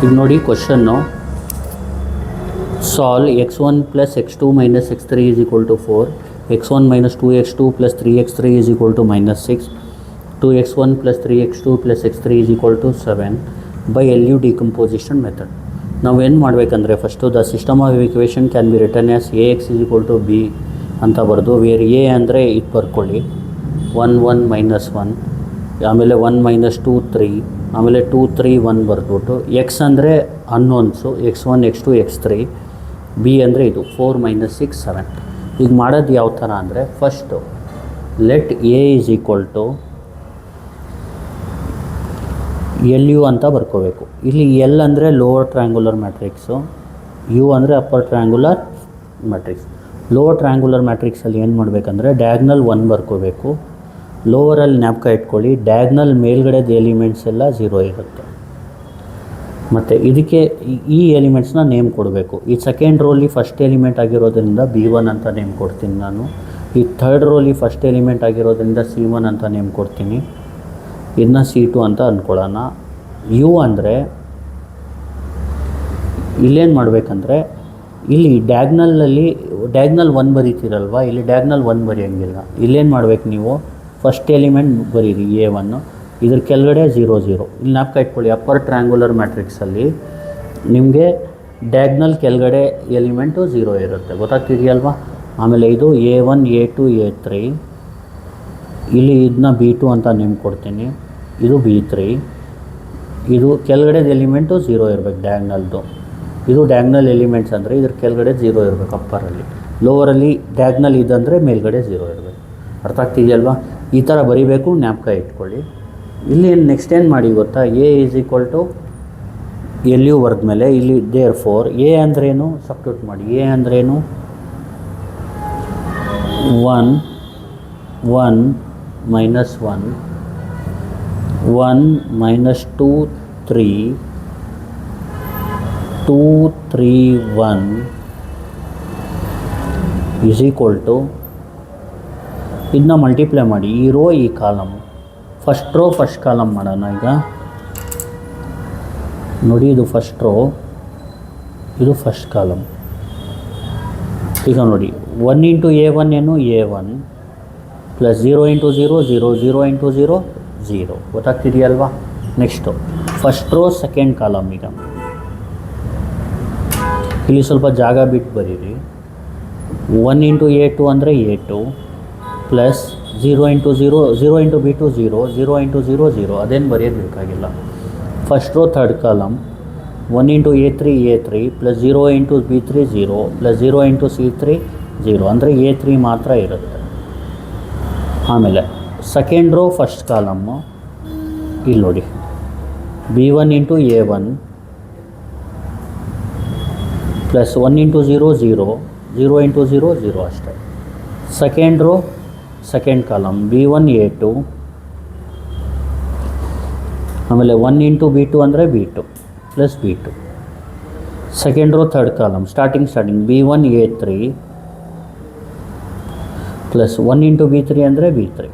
ಈಗ ನೋಡಿ question, solve x1 plus x2 minus x3 is equal to 4, x1 minus 2x2 plus 3x3 is equal to minus 6, 2x1 plus 3x2 plus x3 is equal to 7 by LU decomposition method. ನಾವೇನು ಮಾಡಬೇಕಂದ್ರೆ first the system of equation can be return as AX is equal to B ಅಂತ ಬರೆದು, wear A ಅಂದರೆ ಇದು ಬರ್ಕೊಳ್ಳಿ 1 1 minus 1, ಆಮೇಲೆ 1 minus 2 3, ಆಮೇಲೆ 2 3 1 ಬರೆದ್ಬಿಟ್ಟು, X ಅಂದರೆ ಅನ್ನೋನ್ಸು x1 x2 x3, ಬಿ ಅಂದರೆ ಇದು 4 minus 6 7. ಈಗ ಮಾಡೋದು ಯಾವ ಥರ ಅಂದರೆ, first let A is equal to L U ಅಂತ ಬರ್ಕೋಬೇಕು. ಇಲ್ಲಿ ಎಲ್ ಅಂದರೆ ಲೋವರ್ ಟ್ರ್ಯಾಂಗುಲರ್ ಮ್ಯಾಟ್ರಿಕ್ಸು, ಯು ಅಂದರೆ upper triangular matrix. Lower triangular ಮ್ಯಾಟ್ರಿಕ್ಸಲ್ಲಿ ಏನು ಮಾಡಬೇಕಂದ್ರೆ ಡಯಾಗ್ನಲ್ 1 ಬರ್ಕೋಬೇಕು. ಲೋವರಲ್ಲಿ ಜ್ಞಾಪಕ ಇಟ್ಕೊಳ್ಳಿ, ಡಯಾಗ್ನಲ್ ಮೇಲ್ಗಡೆದ ಎಲಿಮೆಂಟ್ಸ್ ಎಲ್ಲ 0 ಇರುತ್ತೆ. ಮತ್ತು ಇದಕ್ಕೆ ಈ ಎಲಿಮೆಂಟ್ಸ್ನ ನೇಮ್ ಕೊಡಬೇಕು. ಈ ಸೆಕೆಂಡ್ ರೋಲಿ ಫಸ್ಟ್ ಎಲಿಮೆಂಟ್ ಆಗಿರೋದ್ರಿಂದ B1 ಅಂತ ನೇಮ್ ಕೊಡ್ತೀನಿ ನಾನು. ಈ ಥರ್ಡ್ ರೋಲಿ ಫಸ್ಟ್ ಎಲಿಮೆಂಟ್ ಆಗಿರೋದ್ರಿಂದ C1 ಅಂತ ನೇಮ್ ಕೊಡ್ತೀನಿ. ಇದನ್ನ C2 ಅಂತ ಅಂದ್ಕೊಳ್ಳೋಣ. ಯು ಅಂದರೆ ಇಲ್ಲೇನು ಮಾಡಬೇಕಂದ್ರೆ, ಇಲ್ಲಿ ಡಯಾಗ್ನಲ್ 1 ಬರೀತೀರಲ್ವ, ಇಲ್ಲಿ ಡಯಾಗ್ನಲ್ 1 ಬರೆಯೋಂಗಿಲ್ಲ. ಇಲ್ಲೇನು ಮಾಡಬೇಕು ನೀವು, ಫಸ್ಟ್ ಎಲಿಮೆಂಟ್ ಬರೀರಿ A1, ಇದ್ರ ಕೆಳಗಡೆ 0 0. ಇಲ್ಲಿ ಜ್ಞಾಪಕ ಇಟ್ಕೊಳ್ಳಿ, ಅಪ್ಪರ್ ಟ್ರ್ಯಾಂಗುಲರ್ ಮ್ಯಾಟ್ರಿಕ್ಸಲ್ಲಿ ನಿಮಗೆ ಡಯಾಗ್ನಲ್ ಕೆಳಗಡೆ ಎಲಿಮೆಂಟು 0 ಇರುತ್ತೆ, ಗೊತ್ತಾಗ್ತಿದೆಯಲ್ವಾ. ಆಮೇಲೆ ಇದು A1 A2 A3, ಇಲ್ಲಿ ಇದನ್ನ B2 ಅಂತ ನೇಮ್ ಕೊಡ್ತೀನಿ. ಇದು B3, ಇದು ಕೆಳಗಡೆದ ಎಲಿಮೆಂಟು 0 ಇರಬೇಕು ಡಯಾಗ್ನಲ್ದು. ಇದು ಡಯಾಗ್ನಲ್ ಎಲಿಮೆಂಟ್ಸ್ ಅಂದರೆ ಇದ್ರ ಕೆಳಗಡೆ 0 ಇರಬೇಕು ಅಪ್ಪರಲ್ಲಿ. ಲೋವರಲ್ಲಿ ಡಯಾಗ್ನಲ್ ಇದಂದರೆ ಮೇಲ್ಗಡೆ 0 ಇರಬೇಕು. ಅರ್ಥ ಆಗ್ತಿದೆಯಲ್ವಾ. ಈ ಥರ ಬರೀಬೇಕು, ಜ್ಞಾಪಕ ಇಟ್ಕೊಳ್ಳಿ. ಇಲ್ಲಿ ನೆಕ್ಸ್ಟ್ ಏನು ಮಾಡಿ ಗೊತ್ತಾ, A is equal to L U ಬರೆದ್ಮೇಲೆ ಇಲ್ಲಿ ದೇರ್ ಫೋರ್ ಎ ಅಂದ್ರೇನು ಸಬ್ಸ್ಟಿಟ್ಯೂಟ್ ಮಾಡಿ. ಎ ಅಂದ್ರೇನು 1 1 minus 1 1 minus 2 3 2 3 1 is equal to, ಇದನ್ನ ಮಲ್ಟಿಪ್ಲೈ ಮಾಡಿ, ಈ ರೋ ಈ column, first row first column ಮಾಡೋಣ. ಈಗ ನೋಡಿ, ಇದು ಫಸ್ಟ್ ರೋ, ಇದು ಫಸ್ಟ್ ಕಾಲಮ್. ಈಗ ನೋಡಿ 1 ಇಂಟು A1 ಏನು A1 ಪ್ಲಸ್ 0 ಇಂಟು 0 0 0 ಇಂಟು 0 0, ಗೊತ್ತಾಗ್ತಿದೆಯಲ್ವಾ. Next first row second column. ಈಗ ಇಲ್ಲಿ ಸ್ವಲ್ಪ ಜಾಗ ಬಿಟ್ಟು ಬರೀರಿ. 1 ಇಂಟು A2 ಅಂದರೆ A2 plus 0 into 0 0 into B2 0 0 into 0 0, ಅದೇನು ಬರೆಯೋದು ಬೇಕಾಗಿಲ್ಲ. First row third column 1 into A3 A3 plus 0 into B3 0 plus 0 into C3 0, ಅಂದರೆ A3 ಮಾತ್ರ ಇರುತ್ತೆ. ಆಮೇಲೆ ಸೆಕೆಂಡ್ ರೋ ಫಸ್ಟ್ ಕಾಲಮ್ಮು, ಇಲ್ಲಿ ನೋಡಿ B1 into A1 plus 1 into 0 0 0 into 0 0 ಅಷ್ಟೇ. Second row second column B1 A2 ಆಮೇಲೆ 1 ಇಂಟು B2 ಅಂದರೆ B2 plus B2. Second row third column starting B1 A3 plus 1 into B3 ಅಂದರೆ B3.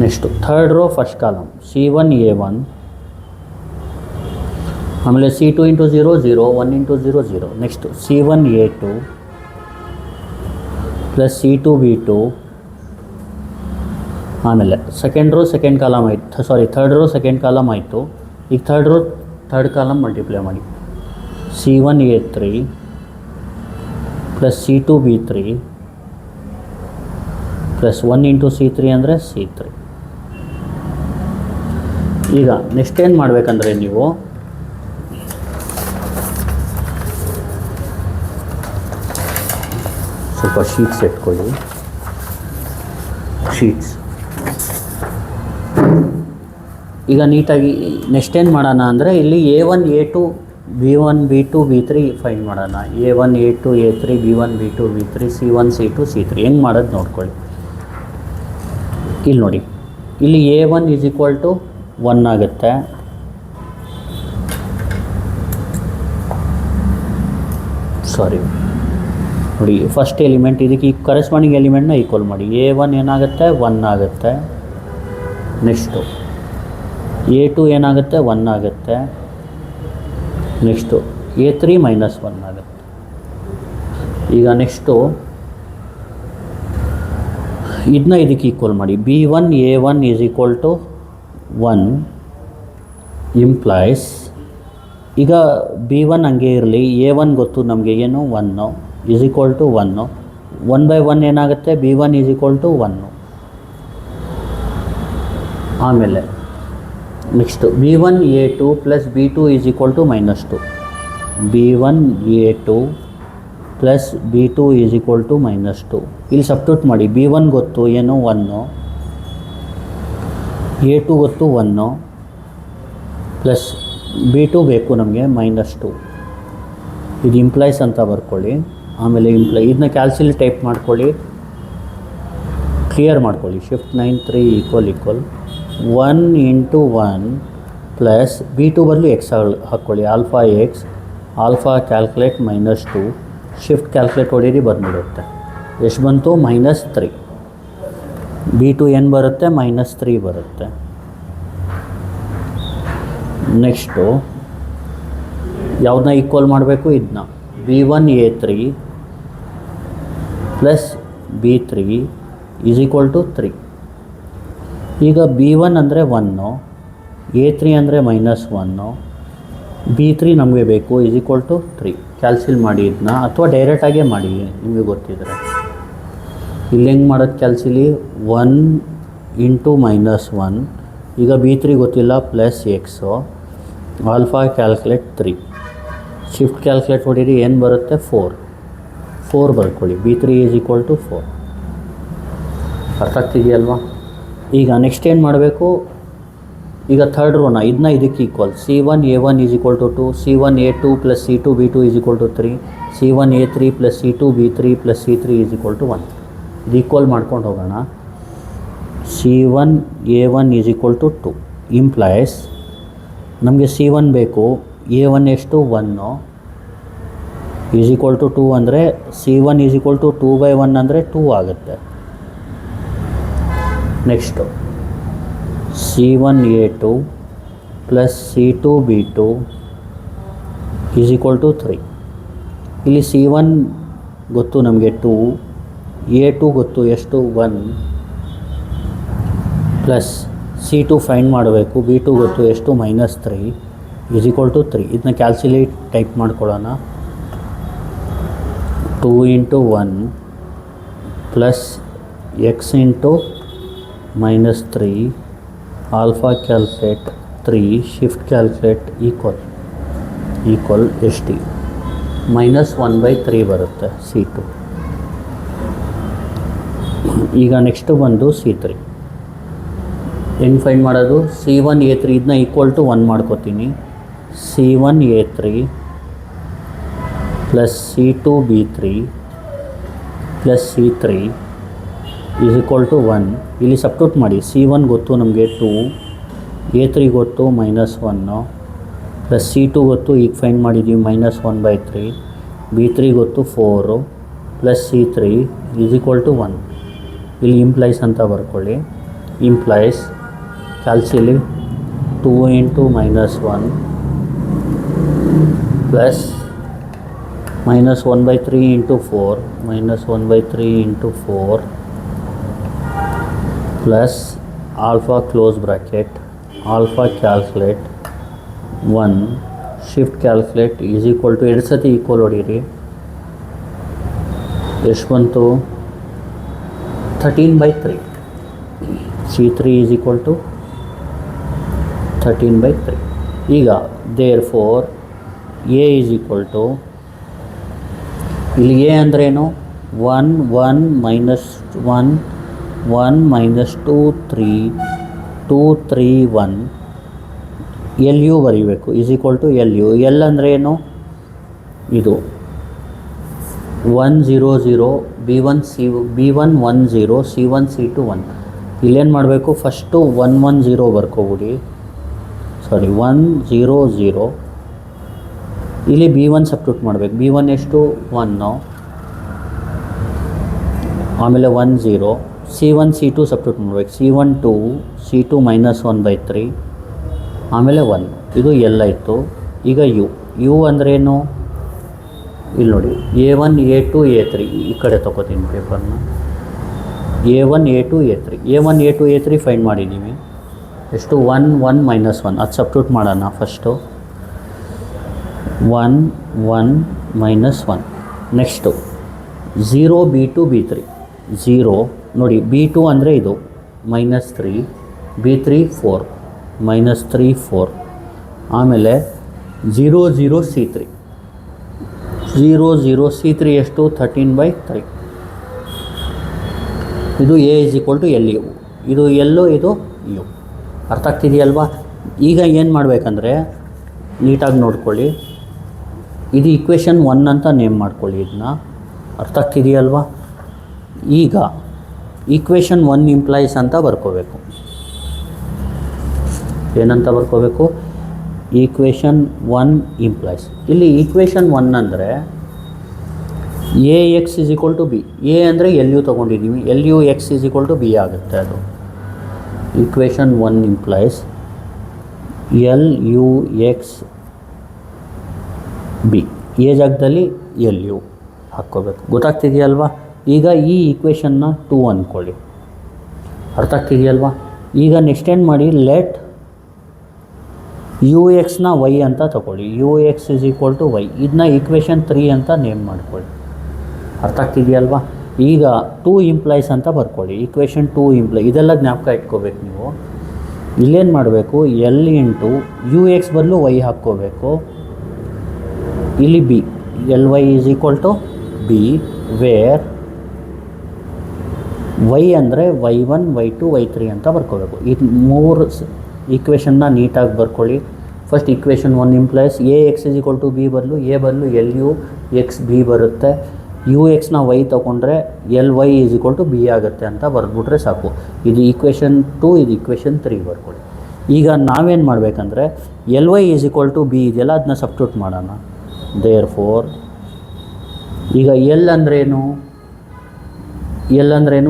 Next third row first column C1 A1 ಆಮೇಲೆ C2 into 0 0 1 into 0 0. Next C1 A2 plus C2 B2. ಆಮೇಲೆ second row second column ಆಯಿತು, third row second column ಆಯಿತು. ಈಗ third row third column multiply ಮಾಡಿ. C1 A3 plus C2 B3 plus 1 into C3 ಅಂದರೆ C3. ಈಗ next ಏನು ಮಾಡಬೇಕಂದ್ರೆ, ನೀವು ಸ್ವಲ್ಪ ಶೀಟ್ಸ್ ಇಟ್ಕೊಳ್ಳಿ. ಶೀಟ್ಸ್ ಈಗ ನೀಟಾಗಿ ನೆಕ್ಸ್ಟ್ ಏನು ಮಾಡೋಣ ಅಂದರೆ, ಇಲ್ಲಿ A1 A2 B1 B2 B3 find ಮಾಡೋಣ. A1 A2 A3 B1 B2 B3 C1 C2 C3 ಹೆಂಗೆ ಮಾಡೋದು ನೋಡ್ಕೊಳ್ಳಿ. ಇಲ್ಲಿ ನೋಡಿ, ಇಲ್ಲಿ A1 ಈಸ್ ಈಕ್ವಲ್ ಟು 1 ಆಗುತ್ತೆ. ನೋಡಿ ಫಸ್ಟ್ ಎಲಿಮೆಂಟ್ ಇದಕ್ಕೆ ಈ ಕರೆಸ್ಪಾಂಡಿಂಗ್ ಎಲಿಮೆಂಟ್ನ ಈಕ್ವಲ್ ಮಾಡಿ. A1 ಏನಾಗುತ್ತೆ 1 ಆಗುತ್ತೆ. ನೆಕ್ಸ್ಟು A2 ಏನಾಗುತ್ತೆ 1 ಆಗುತ್ತೆ. ನೆಕ್ಸ್ಟು A3 ಮೈನಸ್ 1 ಆಗುತ್ತೆ. ಈಗ ನೆಕ್ಸ್ಟು ಇದನ್ನ ಇದಕ್ಕೆ ಈಕ್ವಲ್ ಮಾಡಿ. B1 A1 is equal to 1 implies, ಈಗ B1 ಹಂಗೆ ಇರಲಿ, A1 ಗೊತ್ತು ನಮಗೆ ಏನು 1 ಈಸ್ ಈಕ್ವಲ್ ಟು 1. 1/1 ಏನಾಗುತ್ತೆ, B1 ಈಸ್ ಈಕ್ವಲ್ ಟು 1. ಆಮೇಲೆ next B1 A2 plus B2 is equal to -2. B1 A2 plus B2 is equal to -2. ಇಲ್ಲಿ ಸಬ್ಸ್ಟಿಟ್ಯೂಟ್ ಮಾಡಿ. B1 ಗೊತ್ತು ಏನು 1, A2 ಗೊತ್ತು 1 ಪ್ಲಸ್ B2 ಬೇಕು ನಮಗೆ -2. ಇದು ಇಂಪ್ಲೈಸ್ ಅಂತ ಬರ್ಕೊಳ್ಳಿ. ಆಮೇಲೆ ಇದನ್ನ ಕ್ಯಾಲ್ಸಿಲಿ ಟೈಪ್ ಮಾಡ್ಕೊಳ್ಳಿ, ಕ್ಲಿಯರ್ ಮಾಡ್ಕೊಳ್ಳಿ. Shift 9 3 equal 1 into 1 plus B2 ಬದಲು ಎಕ್ಸ್ ಹಾಕ್ಕೊಳ್ಳಿ, alpha X, alpha calculate -2, shift calculate ಹೊಡೀರಿ ಬಂದುಬಿಡುತ್ತೆ. ಎಷ್ಟು ಬಂತು, -3. B2 ಏನು ಬರುತ್ತೆ, -3 ಬರುತ್ತೆ. ನೆಕ್ಸ್ಟು ಯಾವುದನ್ನ ಈಕ್ವಲ್ ಮಾಡಬೇಕು, ಇದನ್ನ B1 A3 plus B3 is equal to 3. ಈಗ B1 ಅಂದರೆ 1, A3 ಅಂದರೆ -1, B3 ನಮಗೆ ಬೇಕು ಈಸ್ ಈಕ್ವಲ್ ಟು 3. ಕ್ಯಾಲ್ಸಿಲ್ ಮಾಡಿ ಇದನ್ನ, ಅಥವಾ ಡೈರೆಕ್ಟಾಗೇ ಮಾಡಿ ನಿಮಗೆ ಗೊತ್ತಿದ್ರೆ. ಇಲ್ಲಿ ಹೆಂಗೆ ಮಾಡೋದು ಕ್ಯಾಲ್ಸಿಲಿ, 1 ಇಂಟು -1, ಈಗ B3 ಗೊತ್ತಿಲ್ಲ, plus X, alpha calculate 3, shift calculate ಹೊಡೀರಿ, ಏನು ಬರುತ್ತೆ 4 ಬರ್ಕೊಳ್ಳಿ. B3 is equal to 4. ಅರ್ಥ ಆಗ್ತಿದೆಯಲ್ವಾ? ಈಗ ನೆಕ್ಸ್ಟ್ ಏನು ಮಾಡಬೇಕು, ಈಗ ಥರ್ಡ್ ರೋನ ಇದನ್ನ ಇದಕ್ಕೆ equal, C1 A1 is equal to 2, C1 A2 plus C2 B2 is equal to 3, C1 A3 plus C2 B3 plus C3 is equal to 1. ಇದು ಈಕ್ವಲ್ ಮಾಡ್ಕೊಂಡು ಹೋಗೋಣ. C1 A1 is equal to 2 implies, ನಮಗೆ C1 ಬೇಕು, A1 ಎಷ್ಟು 1 is equal to 2 ಅಂದರೆ C1 is equal to 2/1 ಅಂದರೆ 2 ಆಗುತ್ತೆ. Next C1 A2 plus C2 B2 is equal to 3. ಇಲ್ಲಿ C1 ಗೊತ್ತು ನಮಗೆ 2, A2 ಗೊತ್ತು ಎಷ್ಟು 1 ಪ್ಲಸ್ C2 ಫೈಂಡ್ ಮಾಡಬೇಕು, B2 ಗೊತ್ತು ಎಷ್ಟು -3 ಈಸ್ ಈಕ್ವಲ್ ಟು 3. ಇದನ್ನ ಕ್ಯಾಲ್ಸಿಲೇಟ್ ಟೈಪ್ ಮಾಡ್ಕೊಳ್ಳೋಣ. 2 into 1 plus X into -3, alpha calculate 3, shift calculate equal ಎಷ್ಟು, -1/3 ಬರುತ್ತೆ C2. ಈಗ ನೆಕ್ಸ್ಟು ಬಂದು C3 ಹೆಂಗೆ ಫೈಂಡ್ ಮಾಡೋದು, C1 A3 ಇದನ್ನ ಈಕ್ವಲ್ ಟು 1 ಮಾಡ್ಕೋತೀನಿ. C1 A3 plus C2 B3 plus C3 is equal to 1. ಇಲ್ಲಿ ಸಬ್ಸ್ಟಿಟ್ಯೂಟ್ ಮಾಡಿ. C1 ಗೊತ್ತು ನಮಗೆ 2, A3 ಗೊತ್ತು -1 ಪ್ಲಸ್ C2 ಗೊತ್ತು ಈಗ ಫೈಂಡ್ ಮಾಡಿದ್ದೀವಿ -1/3, B3 ಗೊತ್ತು 4 plus C3 is equal to 1. ಇಲ್ಲಿ ಇಂಪ್ಲೈಸ್ ಅಂತ ಬರ್ಕೊಳ್ಳಿ. ಇಂಪ್ಲೈಸ್ ಕ್ಯಾಲ್ಸಿಲಿ 2 into -1 plus -1/3 into 4, -1/3 into 4 plus alpha close bracket, alpha calculate 1, shift calculate is equal to 2 ಸತಿ ಈಕ್ವಲ್ ಹೊಡೀರಿ. ಎಷ್ಟು ಬಂತು, 13/3. C3 is equal to 13/3. ಈಗ therefore A is equal to, ಇಲ್ಲಿ A ಅಂದ್ರೇನು 1 1 -1 1 -2 3 2 3 1 LU ಬರೀಬೇಕು is equal to LU. L ಅಂದರೆ ಏನು, ಇದು 1 0 0 B1 1 0 C1 C2 1. ಇಲ್ಲೇನು ಮಾಡಬೇಕು, ಫಸ್ಟು 1 1 0 ಬರ್ಕೊಬಿಡಿ, 1 0 0. ಇಲ್ಲಿ B1 ಸಬ್ಸ್ಟಿಟ್ಯೂಟ್ ಮಾಡಬೇಕು. B1 ಎಷ್ಟು 1, ಆಮೇಲೆ 1 0, C1 C2 ಸಬ್ಸ್ಟಿಟ್ಯೂಟ್ ಮಾಡಬೇಕು. C1 2, C2 -1/3, ಆಮೇಲೆ 1. ಇದು L ಆಯಿತು. ಈಗ ಯು ಅಂದ್ರೇನು, ಇಲ್ಲಿ ನೋಡಿ A1 A2 A3 ಈ ಕಡೆ ತೊಗೋತೀನಿ ಪೇಪರ್ನ. A1 A2 A3 A1 A2 A3 find ಮಾಡಿದ್ದೀವಿ. ಎಷ್ಟು 1 1 -1 ಅದು ಸಬ್ಸ್ಟಿಟ್ಯೂಟ್ ಮಾಡೋಣ ಫಸ್ಟು. 1 1 -1. ನೆಕ್ಸ್ಟು 0 B2 B3 0 ನೋಡಿ B2 ಅಂದರೆ ಇದು -3 B3 4 -3 4. ಆಮೇಲೆ 0 0 C3 0 0 C3 ಎಷ್ಟು 13/3. ಇದು A = LU, ಇದು ಎಲ್ಲು ಇದು ಯು. ಅರ್ಥ ಆಗ್ತಿದೆಯಲ್ವಾ? ಈಗ ಏನು ಮಾಡಬೇಕಂದ್ರೆ ನೀಟಾಗಿ ನೋಡ್ಕೊಳ್ಳಿ, ಇದು ಈಕ್ವೇಷನ್ 1 ಅಂತ ನೇಮ್ ಮಾಡ್ಕೊಳ್ಳಿ ಇದನ್ನ. ಅರ್ಥ ಆಗ್ತಿದೆಯಲ್ವಾ? ಈಗ ಈಕ್ವೇಷನ್ 1 ಇಂಪ್ಲೈಸ್ ಅಂತ ಬರ್ಕೋಬೇಕು. ಏನಂತ ಬರ್ಕೋಬೇಕು? Equation 1 implies. ಇಲ್ಲಿ ಈಕ್ವೇಷನ್ 1 ಅಂದರೆ AX = B. A ಅಂದರೆ LU ತೊಗೊಂಡಿದ್ದೀವಿ, LU X = B ಆಗುತ್ತೆ. ಅದು equation 1 implies LU X B. A ಜಾಗದಲ್ಲಿ LU ಹಾಕ್ಕೋಬೇಕು. ಗೊತ್ತಾಗ್ತಿದೆಯಲ್ವಾ? ಈಗ ಈ ಈಕ್ವೇಷನ್ನ 2 ಅಂದ್ಕೊಳ್ಳಿ. ಅರ್ಥ ಆಗ್ತಿದೆಯಲ್ವಾ? ಈಗ ನೆಕ್ಸ್ಟ್ ಏನು ಮಾಡಿ, ಲೆಟ್ UX Y ಅಂತ ತಗೊಳ್ಳಿ. UX = Y. ಇದನ್ನ ಈಕ್ವೇಷನ್ 3 ಅಂತ ನೇಮ್ ಮಾಡ್ಕೊಳ್ಳಿ. ಅರ್ಥ ಆಗ್ತಿದೆಯಲ್ವಾ? ಈಗ 2 ಇಂಪ್ಲೈಸ್ ಅಂತ ಬರ್ಕೊಳ್ಳಿ. Equation 2 imply. ಇದೆಲ್ಲ ಜ್ಞಾಪಕ ಇಟ್ಕೋಬೇಕು ನೀವು. ಇಲ್ಲೇನು ಮಾಡಬೇಕು, L × UX ಬದಲು Y ಹಾಕ್ಕೋಬೇಕು. ಇಲ್ಲಿ B LY = B, where Y ಅಂದರೆ Y1 Y2 Y3 ಅಂತ ಬರ್ಕೋಬೇಕು. ಇದು 3 ಈಕ್ವೇಷನ್ನ ನೀಟಾಗಿ ಬರ್ಕೊಳ್ಳಿ. First equation 1 implies AX = B ಬದಲು A ಬದಲು LU X B ಬರುತ್ತೆ. UX Y ತೊಗೊಂಡ್ರೆ LY = B ಆಗುತ್ತೆ ಅಂತ ಬರೆದ್ಬಿಟ್ರೆ ಸಾಕು. ಇದು ಈಕ್ವೇಷನ್ 2, ಇದು ಈಕ್ವೇಷನ್ 3 ಬರ್ಕೊಳ್ಳಿ. ಈಗ ನಾವೇನು ಮಾಡಬೇಕಂದ್ರೆ LY = B ಇದೆಯಲ್ಲ, ಅದನ್ನ ಸಬ್ಸ್ಟಿಟ್ಯೂಟ್ ಮಾಡೋಣ. ದೇರ್ಫೋರ್ ಈಗ L ಅಂದ್ರೇನು,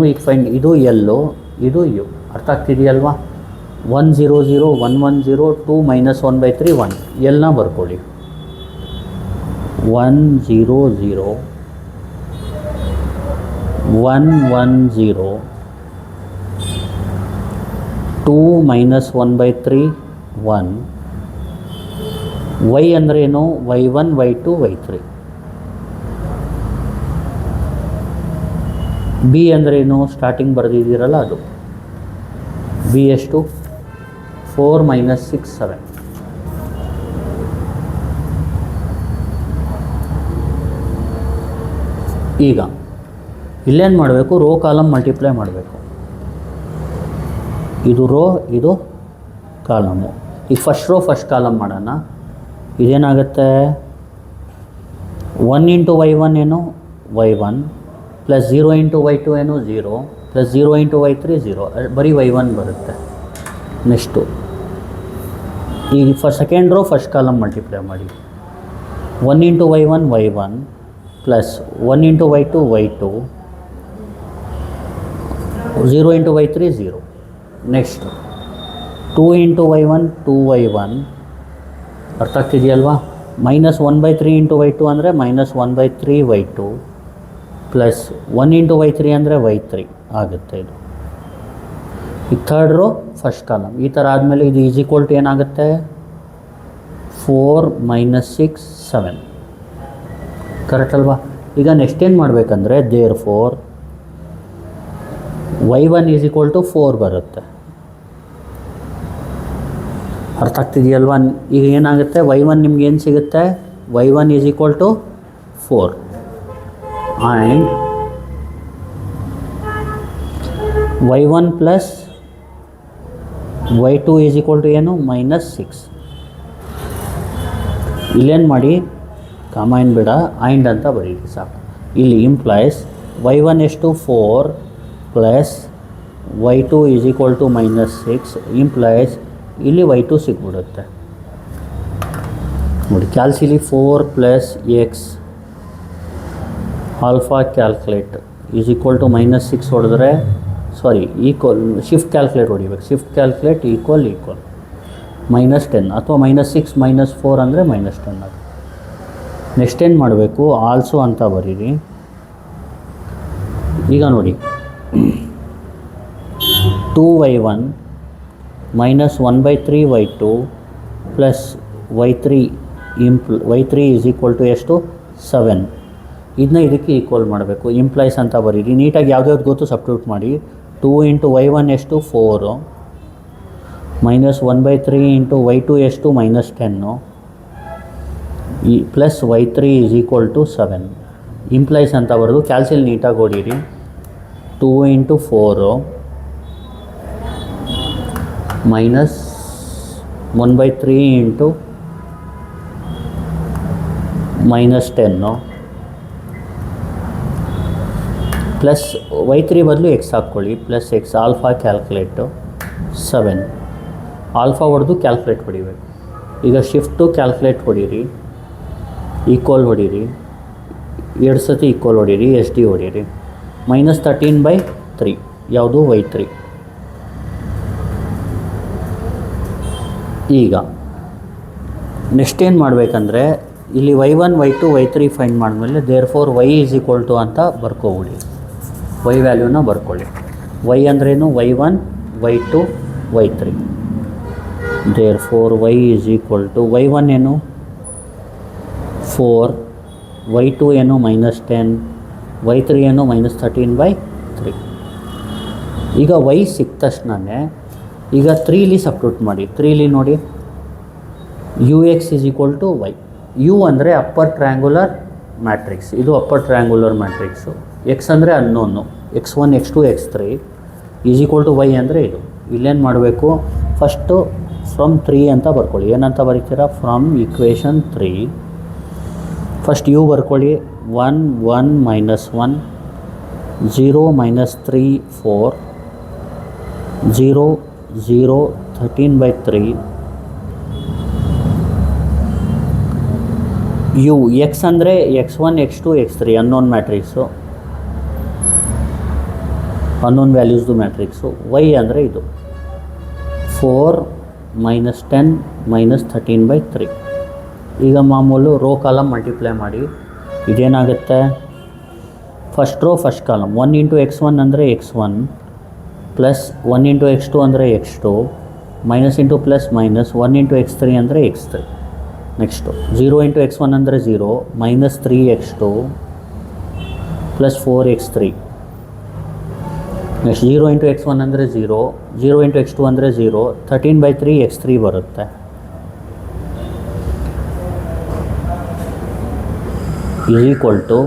ಈಗ ಫೈಂಡ್ ಇದು ಎಲ್ಲು ಇದು ಯು. ಅರ್ಥ ಆಗ್ತಿದೆಯಲ್ವಾ? 1 0 0 1 1 0 2 -1/3 1 ಎಲ್ಲನ್ನ ಬರ್ಕೊಳ್ಳಿ. 1 0 0 1 1 0 2 -1/3 1. Y ಅಂದ್ರೇನು, Y1 Y2 Y3. B ಅಂದ್ರೇನು, ಸ್ಟಾರ್ಟಿಂಗ್ ಬರೆದಿದ್ದೀರಲ್ಲ ಅದು. B ಎಷ್ಟು 4 -6 7. ಈಗ ಇಲ್ಲೇನು ಮಾಡಬೇಕು, ರೋ ಕಾಲಮ್ ಮಲ್ಟಿಪ್ಲೈ ಮಾಡಬೇಕು. ಇದು ರೋ ಇದು ಕಾಲಮು. ಈಗ ಫಸ್ಟ್ ರೋ ಫಸ್ಟ್ ಕಾಲಮ್ ಮಾಡೋಣ. ಇದೇನಾಗುತ್ತೆ, 1 × Y1 ಏನು Y1 + 0 × Y2 ಏನು 0 + 0 × Y3 0. ಬರೀ Y1 ಬರುತ್ತೆ. ನೆಕ್ಸ್ಟು ಈಗ second row first column multiply ಮಾಡಿ. 1 × Y1 Y1 + 1 × Y2 Y2 0 × Y3 0. Next 2 × Y1 2Y1. ಅರ್ಥ ಆಗ್ತಿದೆಯಲ್ವಾ? -1/3 × Y2 ಅಂದರೆ -1/3 Y2 + 1 × Y3 ಅಂದರೆ Y3 ಆಗುತ್ತೆ. ಇದು ಈ ಥರ್ಡ್ ರೋ ಫಸ್ಟ್ ಕಾಲಮ್. ಈ ಥರ ಆದಮೇಲೆ ಇದು = ಏನಾಗುತ್ತೆ, 4 -6 7. ಕರೆಕ್ಟ್ ಅಲ್ವಾ? ಈಗ ನೆಕ್ಸ್ಟ್ ಏನು ಮಾಡಬೇಕಂದ್ರೆ ದೇರ್ಫೋರ್ Y1 = 4 ಬರುತ್ತೆ. ಅರ್ಥ ಆಗ್ತಿದೆಯಲ್ವಾ? ಈಗ ಏನಾಗುತ್ತೆ, Y1 ನಿಮ್ಗೆ ಏನು ಸಿಗುತ್ತೆ, Y1 = 4 ಆ್ಯಂಡ್ Y1 + Y2 = ಏನು -6. ಇಲ್ಲೇನು ಮಾಡಿ, ಕಾಮ ಏನು ಬೇಡ, ಆ್ಯಂಡ್ ಅಂತ ಬರೀರಿ ಸಾಕು. ಇಲ್ಲಿ ಇಂಪ್ಲೈಸ್ Y1 ಎಷ್ಟು 4 + Y2 = -6 ಇಂಪ್ಲೈಸ್ ಇಲ್ಲಿ Y2 ಸಿಕ್ಬಿಡುತ್ತೆ. ನೋಡಿ ಕ್ಯಾಲ್ಸಿಲಿ 4 + X ಆಲ್ಫಾ ಕ್ಯಾಲ್ಕುಲೇಟ್ = -6 ಹೊಡೆದ್ರೆ, ಸಾರಿ ಈಕ್ವಲ್, ಶಿಫ್ಟ್ ಕ್ಯಾಲ್ಕುಲೇಟ್ ಹೊಡಿಬೇಕು. ಶಿಫ್ಟ್ ಕ್ಯಾಲ್ಕುಲೇಟ್ ಈಕ್ವಲ್ -10 ಅಥವಾ -6 -4 ಅಂದರೆ -10 ಅದು. ನೆಕ್ಸ್ಟ್ ಏನು ಮಾಡಬೇಕು, ಆಲ್ಸೋ ಅಂತ ಬರೀರಿ. ಈಗ ನೋಡಿ 2y1 -1/3y2 plus y3 is equal to ಎಷ್ಟು, 7. ಇದನ್ನ ಇದಕ್ಕೆ ಈಕ್ವಲ್ ಮಾಡಬೇಕು. ಇಂಪ್ಲೈಸ್ ಅಂತ ಬರೀರಿ. ನೀಟಾಗಿ ಯಾವುದ್ಯಾವ್ದು ಗೊತ್ತು ಸಬ್ಸ್ಟಿಟ್ಯೂಟ್ ಮಾಡಿ. 2 × y1 ಎಷ್ಟು, 4, -1/3 × y2 ಎಷ್ಟು, -10, plus y3 is equal to 7. Implies ಅಂತ ಬರೋದು. ಕ್ಯಾಲ್ಸಿಲ್ ನೀಟಾಗಿ ಹೊಡೀರಿ. 2 × 4 -1/3 × -10 ಪ್ಲಸ್ y3 ಬದಲು x ಹಾಕ್ಕೊಳ್ಳಿ, plus x alpha calculate 7. Alpha ಹೊಡೆದು ಕ್ಯಾಲ್ಕುಲೇಟ್ ಹೊಡಿಬೇಕು. ಈಗ ಶಿಫ್ಟು ಕ್ಯಾಲ್ಕುಲೇಟ್ ಹೊಡೀರಿ, ಈಕ್ವಲ್ ಹೊಡೀರಿ, 2 ಸತಿ ಈಕ್ವಲ್ ಹೊಡೀರಿ, SD ಹೊಡೀರಿ. -13/3 ಯಾವುದು, y3. ಈಗ ನೆಕ್ಸ್ಟ್ ಏನು ಮಾಡಬೇಕಂದ್ರೆ ಇಲ್ಲಿ y1 y2 y3 ಫೈಂಡ್ ಮಾಡಿದ್ಮೇಲೆ therefore y is equal to ಅಂತ ಬರ್ಕೊಬಿಡಿ. y ವ್ಯಾಲ್ಯೂನ ಬರ್ಕೊಳ್ಳಿ. y ಅಂದ್ರೇನು, y1 y2 y3. Therefore y is equal to y1 ಏನು 4, y2 ಏನು -10, y3 ಏನು -13/3. ಈಗ y ಸಿಕ್ಕ ತಕ್ಷಣನೇ ಈಗ 3ಲಿ ಸಬ್ಸ್ಟಿಟ್ಯೂಟ್ ಮಾಡಿ. 3ಲಿ ನೋಡಿ ux is equal to y. u ಅಂದರೆ ಅಪ್ಪರ್ ಟ್ರ್ಯಾಂಗ್ಯುಲರ್ ಮ್ಯಾಟ್ರಿಕ್ಸ್, ಇದು ಅಪ್ಪರ್ ಟ್ರ್ಯಾಂಗ್ಯುಲರ್ ಮ್ಯಾಟ್ರಿಕ್ಸು. x ಅಂದರೆ ಅನ್ನೋನು, x1 x2 x3 is equal to y ಅಂದರೆ ಇದು. ಇಲ್ಲೇನು ಮಾಡಬೇಕು, ಫಸ್ಟು ಫ್ರಮ್ 3 ಅಂತ ಬರ್ಕೊಳ್ಳಿ. ಏನಂತ ಬರೀತೀರಾ, ಫ್ರಮ್ ಈಕ್ವೇಷನ್ 3 ಫಸ್ಟ್ u ಬರ್ಕೊಳ್ಳಿ. 1 1 -1 0 -3 4 0 0 13/3 u. x ಅಂದರೆ x1 x2 x3 unknown matrix, unknown ವ್ಯಾಲ್ಯೂಸ್ದು ಮ್ಯಾಟ್ರಿಕ್ಸು. y ಅಂದರೆ ಇದು 4 -10 -13/3. ಈಗ ಮಾಮೂಲು ರೋ ಕಾಲಮ್ ಮಲ್ಟಿಪ್ಲೈ ಮಾಡಿ. ಇದೇನಾಗುತ್ತೆ, first row first column 1 × x1 ಅಂದರೆ x1 ಪ್ಲಸ್ 1 × x2 ಅಂದರೆ x2 minus into plus minus 1 × x3 ಅಂದರೆ x3. ನೆಕ್ಸ್ಟು 0 × x1 ಅಂದರೆ 0 -3x2 plus 4x3. Next 0 × x1 ಅಂದರೆ 0 0 × x2 ಅಂದರೆ 0 13/3 x3 ಬರುತ್ತೆ. Is equal to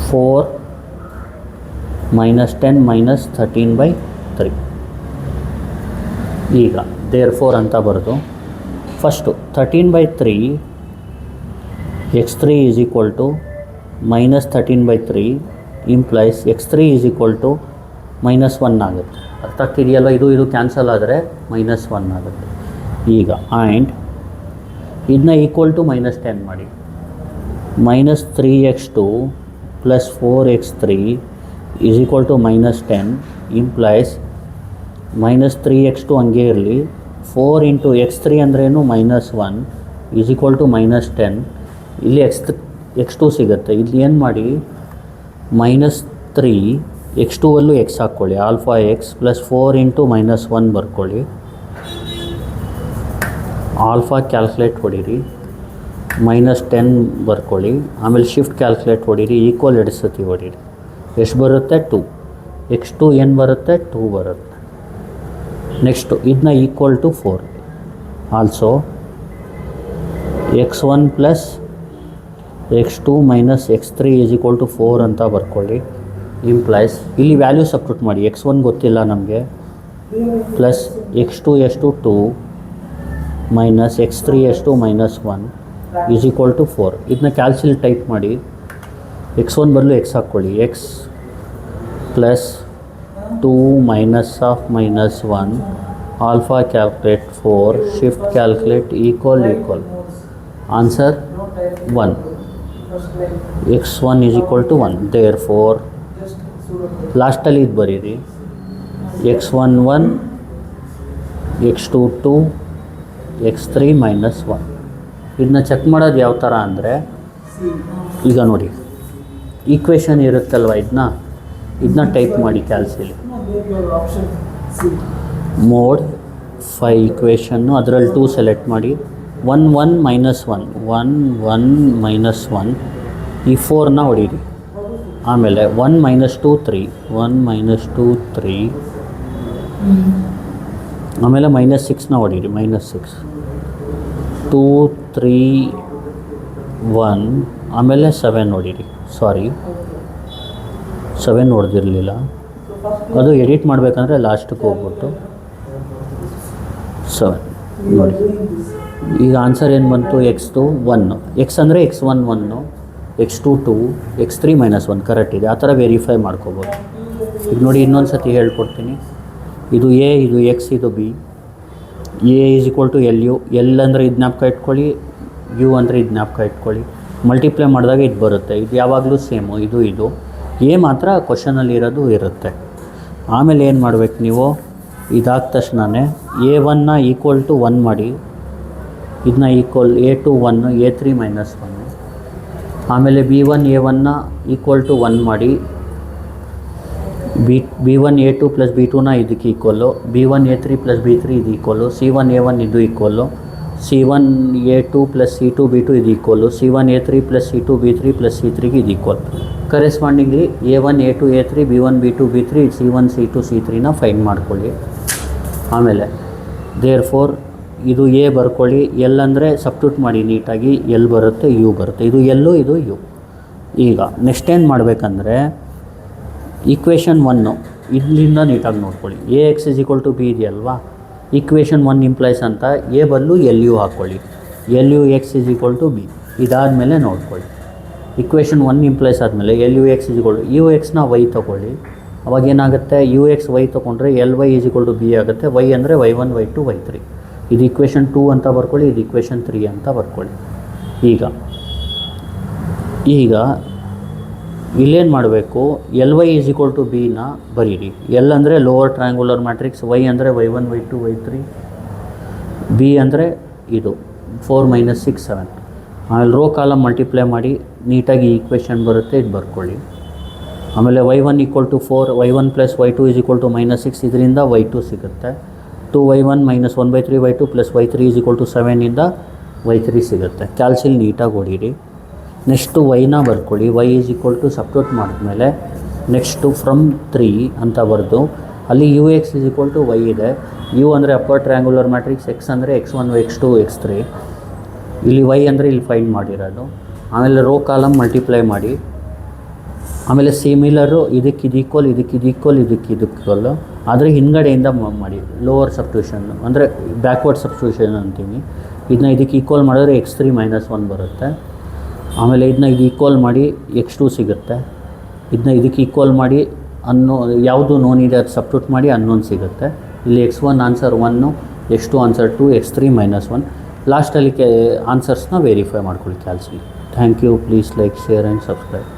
4 -10 -13/3. ಈಗ ದೇರ್ಫೋರ್ ಅಂತ ಬರೆದು first 13/3 x3 is equal to -13/3 implies x3 is equal to -1 ಆಗುತ್ತೆ. ಅರ್ಥ ಆಗ್ತಿದೆಯಲ್ಲ, ಇದು ಕ್ಯಾನ್ಸಲ್ ಆದರೆ -1 ಆಗುತ್ತೆ. ಈಗ ಆ್ಯಂಡ್ ಇದನ್ನ ಈಕ್ವಲ್ ಟು -10 ಮಾಡಿ. -3x2 plus 4x3 is equal to -10 implies -3x2 ಹಂಗೆ ಇರಲಿ. 4 × x3 ಅಂದ್ರೇನು -1 ಈಸ್ ಈಕ್ವಲ್ ಟು -10. ಇಲ್ಲಿ x2 ಸಿಗುತ್ತೆ. ಇಲ್ಲಿ ಏನು ಮಾಡಿ, -3 x2 ಅಲ್ಲೂ x ಹಾಕ್ಕೊಳ್ಳಿ, ಆಲ್ಫಾ x ಪ್ಲಸ್ 4 × -1 ಬರ್ಕೊಳ್ಳಿ. ಆಲ್ಫಾ ಕ್ಯಾಲ್ಕುಲೇಟ್ ಹೊಡೀರಿ, -10 ಬರ್ಕೊಳ್ಳಿ. ಆಮೇಲೆ ಶಿಫ್ಟ್ ಕ್ಯಾಲ್ಕುಲೇಟ್ ಹೊಡೀರಿ, ಈಕ್ವಲ್ 2 ಸತಿ ಹೊಡೀರಿ. ಎಷ್ಟು ಬರುತ್ತೆ, 2. x2 ಏನು ಬರುತ್ತೆ, 2 ಬರುತ್ತೆ. ನೆಕ್ಸ್ಟು ಇದನ್ನ equal to 4. Also x1 plus x2 minus x3 is equal to 4 ಅಂತ ಬರ್ಕೊಳ್ಳಿ. ಇಂಪ್ಲೈಸ್ ಇಲ್ಲಿ ವ್ಯಾಲ್ಯೂ ಸಬ್ಸ್ಟಿಟ್ಯೂಟ್ ಮಾಡಿ. x1 ಗೊತ್ತಿಲ್ಲ ನಮಗೆ, ಪ್ಲಸ್ x2 ಎಷ್ಟು 2 ಮೈನಸ್ x3 ಎಷ್ಟು -1 ಈಸ್ ಈಕ್ವಲ್ ಟು 4. ಇದನ್ನ ಕ್ಯಾಲ್ಸಿಲ್ ಟೈಪ್ ಮಾಡಿ. x1 ಬದಲು x ಹಾಕ್ಕೊಳ್ಳಿ, x plus 2 -1 alpha calculate 4 shift calculate equal answer 1. x1 is equal to 1. Therefore ಲಾಸ್ಟಲ್ಲಿ ಇದು ಬರೀರಿ, x11 x2 2 x3 ಮೈನಸ್ 1. ಇದನ್ನ ಚೆಕ್ ಮಾಡೋದು ಯಾವ ಥರ ಅಂದರೆ, ಈಗ ನೋಡಿ ಈಕ್ವೇಷನ್ ಇರುತ್ತಲ್ವ, ಇದನ್ನ ಟೈಪ್ ಮಾಡಿ ಕ್ಯಾಲ್ಸಿಲಿ. ಮೋಡ್ 5 ಈಕ್ವೇಷನ್ನು, ಅದರಲ್ಲಿ 2 ಸೆಲೆಕ್ಟ್ ಮಾಡಿ. 1 1 ಮೈನಸ್ 1 1 1 ಮೈನಸ್ 1, ಈ 4ನ ಹೊಡೀರಿ. ಆಮೇಲೆ 1 ಮೈನಸ್ 2 3 1 ಮೈನಸ್ 2 3, ಆಮೇಲೆ ಮೈನಸ್ 6ನ ಹೊಡೀರಿ. ಮೈನಸ್ 6 2 3 1, ಆಮೇಲೆ 7 ಹೊಡೀರಿ. ಸಾರಿ 7 ಹೊಡೆದಿರಲಿಲ್ಲ, ಅದು ಎಡಿಟ್ ಮಾಡಬೇಕಂದ್ರೆ ಲಾಸ್ಟಿಗೆ ಹೋಗ್ಬಿಟ್ಟು 7 ನೋಡಿ. ಈಗ ಆನ್ಸರ್ ಏನು ಬಂತು? x2 1, ಎಕ್ಸ್ ಅಂದರೆ x1 1, x2 2, x3 minus 1 correct ಇದೆ. ಆ ಥರ ವೆರಿಫೈ ಮಾಡ್ಕೋಬೋದು. ಈಗ ನೋಡಿ ಇನ್ನೊಂದು ಸತಿ ಹೇಳ್ಕೊಡ್ತೀನಿ. ಇದು ಎ, ಇದು ಎಕ್ಸ್, ಇದು B. A is equal to L U, L ಅಂದರೆ ಇದು ಜ್ಞಾಪಕ ಇಟ್ಕೊಳ್ಳಿ, ಯು ಅಂದರೆ ಇದು ಜ್ಞಾಪಕ ಇಟ್ಕೊಳ್ಳಿ. ಮಲ್ಟಿಪ್ಲೈ ಮಾಡಿದಾಗ ಇದು ಬರುತ್ತೆ. ಇದು ಯಾವಾಗಲೂ ಸೇಮು, ಇದು ಎ ಮಾತ್ರ ಕ್ವಶನಲ್ಲಿ ಇರೋದು ಇರುತ್ತೆ. ಆಮೇಲೆ ಏನು ಮಾಡಬೇಕು ನೀವು, ಇದಾದ ತಕ್ಷಣವೇ a1ನ ಈಕ್ವಲ್ ಟು 1 ಮಾಡಿ, ಇದನ್ನ ಈಕ್ವಲ್ a2 1, a3 ಮೈನಸ್ 1. ಆಮೇಲೆ b1 a1ನ ಈಕ್ವಲ್ ಟು 1 ಮಾಡಿ, b1 a2 ಪ್ಲಸ್ b2ನ ಇದಕ್ಕೆ equal, b1 a3 plus b3 ಇದು ಈಕ್ವಲ್ಲು, c1 a1 ಇದು equal, c1 a2 plus c2 b2 ಇದು equal, c1 a3 plus c2 b3 plus c3ಗೆ ಇದು equal. ಕರೆಸ್ಪಾಂಡಿಂಗ್ಲಿ a1 a2 a3 b1 b2 b3 c1 c2 c3ನ find ಮಾಡ್ಕೊಳ್ಳಿ. ಆಮೇಲೆ therefore ಇದು A ಬರ್ಕೊಳ್ಳಿ, L ಅಂದರೆ substitute ಮಾಡಿ ನೀಟಾಗಿ, ಎಲ್ ಬರುತ್ತೆ, ಯು ಬರುತ್ತೆ. ಇದು ಎಲ್ಲು, ಇದು ಯು. ಈಗ ನೆಕ್ಸ್ಟ್ ಏನು ಮಾಡಬೇಕಂದ್ರೆ, ಈಕ್ವೇಷನ್ 1 ಇಲ್ಲಿಂದ ನೀಟಾಗಿ ನೋಡ್ಕೊಳ್ಳಿ. A X is equal to B ಇದೆಯಲ್ವಾ, ಈಕ್ವೇಷನ್ 1 ಇಂಪ್ಲೈಸ್ ಅಂತ ಎ ಬದಲು ಎಲ್ ಯು ಹಾಕ್ಕೊಳ್ಳಿ. L U X is equal to B. ಇದಾದಮೇಲೆ ನೋಡ್ಕೊಳ್ಳಿ, ಈಕ್ವೇಷನ್ 1 ಇಂಪ್ಲೈಸ್ ಆದಮೇಲೆ L U X is equal to U ಎಕ್ಸ್ನ ವೈ ತೊಗೊಳ್ಳಿ. ಅವಾಗ ಏನಾಗುತ್ತೆ, ಯು ಎಕ್ಸ್ ವೈ ತೊಗೊಂಡ್ರೆ L Y is equal to B ಆಗುತ್ತೆ. ವೈ ಅಂದರೆ y1 y2 y3. ಇದು ಈಕ್ವೇಷನ್ 2 ಅಂತ ಬರ್ಕೊಳ್ಳಿ, ಇದು ಈಕ್ವೇಷನ್ 3 ಅಂತ ಬರ್ಕೊಳ್ಳಿ. ಈಗ ಇಲ್ಲೇನು ಮಾಡಬೇಕು, L Y is equal to ಬಿನ ಬರೀರಿ. ಎಲ್ ಅಂದರೆ ಲೋವರ್ ಟ್ರಯಾಂಗುಲರ್ ಮ್ಯಾಟ್ರಿಕ್ಸ್, ವೈ ಅಂದರೆ y1 y2 y3, ಬಿ ಅಂದರೆ ಇದು 4 ಮೈನಸ್ 6 7. ಆಮೇಲೆ ರೋ ಕಾಲಮ್ ಮಲ್ಟಿಪ್ಲೈ ಮಾಡಿ ನೀಟಾಗಿ ಈಕ್ವೇಷನ್ ಬರುತ್ತೆ, ಇದು ಬರ್ಕೊಳ್ಳಿ. ಆಮೇಲೆ y1 equal to 4, y1 plus y2 is equal to minus 6, ಇದರಿಂದ y2 ಸಿಗುತ್ತೆ. 2y1 minus 1/3 y2 plus y3 is equal to 7 ಇಂದ y3 ಸಿಗುತ್ತೆ. ಕ್ಯಾಲ್ಸಿಲ್ ನೀಟಾಗಿ ಹೊಡೀರಿ. ನೆಕ್ಸ್ಟು ವೈನ ಬರ್ಕೊಳ್ಳಿ. y is equal to substitute ಮಾಡಿದ್ಮೇಲೆ ನೆಕ್ಸ್ಟು ಫ್ರಮ್ 3 ಅಂತ ಬರೆದು, ಅಲ್ಲಿ U X is equal to Y ಇದೆ. ಯು ಅಂದರೆ ಅಪ್ಪರ್ ಟ್ರಯಾಂಗುಲರ್ ಮ್ಯಾಟ್ರಿಕ್ಸ್, ಎಕ್ಸ್ ಅಂದರೆ x1 x2 x3, ಇಲ್ಲಿ ವೈ ಅಂದರೆ ಇಲ್ಲಿ ಫೈಂಡ್ ಮಾಡಿರೋದು. ಆಮೇಲೆ ರೋ ಕಾಲಮ್ ಮಲ್ಟಿಪ್ಲೈ ಮಾಡಿ, ಆಮೇಲೆ ಸಿಮಿಲರು ಇದಕ್ಕೆ ಇದು ಈಕ್ವಲ್, ಇದಕ್ಕೆ ಇದು ಈಕ್ವಲ್, ಇದಕ್ಕೆ ಇದಕ್ವಲ್ಲು, ಆದರೆ ಹಿಂದ್ಗಡೆಯಿಂದ ಮಾಡಿ. ಲೋವರ್ ಸಬ್ಸ್ಟಿಟ್ಯೂಷನ್ ಅಂದರೆ ಬ್ಯಾಕ್ವರ್ಡ್ ಸಬ್ಸ್ಟಿಟ್ಯೂಷನ್ ಅಂತೀವಿ. ಇದನ್ನ ಇದಕ್ಕೆ ಈಕ್ವಲ್ ಮಾಡಿದ್ರೆ x3 ಮೈನಸ್ 1 ಬರುತ್ತೆ. ಆಮೇಲೆ ಇದನ್ನ ಇದು ಈಕ್ವಲ್ ಮಾಡಿ x2 ಸಿಗುತ್ತೆ. ಇದನ್ನ ಇದಕ್ಕೆ ಈಕ್ವಲ್ ಮಾಡಿ ಯಾವುದು ನೋನ್ ಇದೆ ಅದು ಸಬ್ಸ್ಟಿಟ್ಯೂಟ್ ಮಾಡಿ ಅನ್ನೋನ್ ಸಿಗುತ್ತೆ. ಇಲ್ಲಿ x1 answer 1, x2 answer 2, x3 minus 1. ಲಾಸ್ಟಲ್ಲಿ ಆನ್ಸರ್ಸ್ನ ವೆರಿಫೈ ಮಾಡ್ಕೊಳ್ಳಿ ಕ್ಯಾಲ್ಸಿಲಿ. Thank you. Please like, share and subscribe.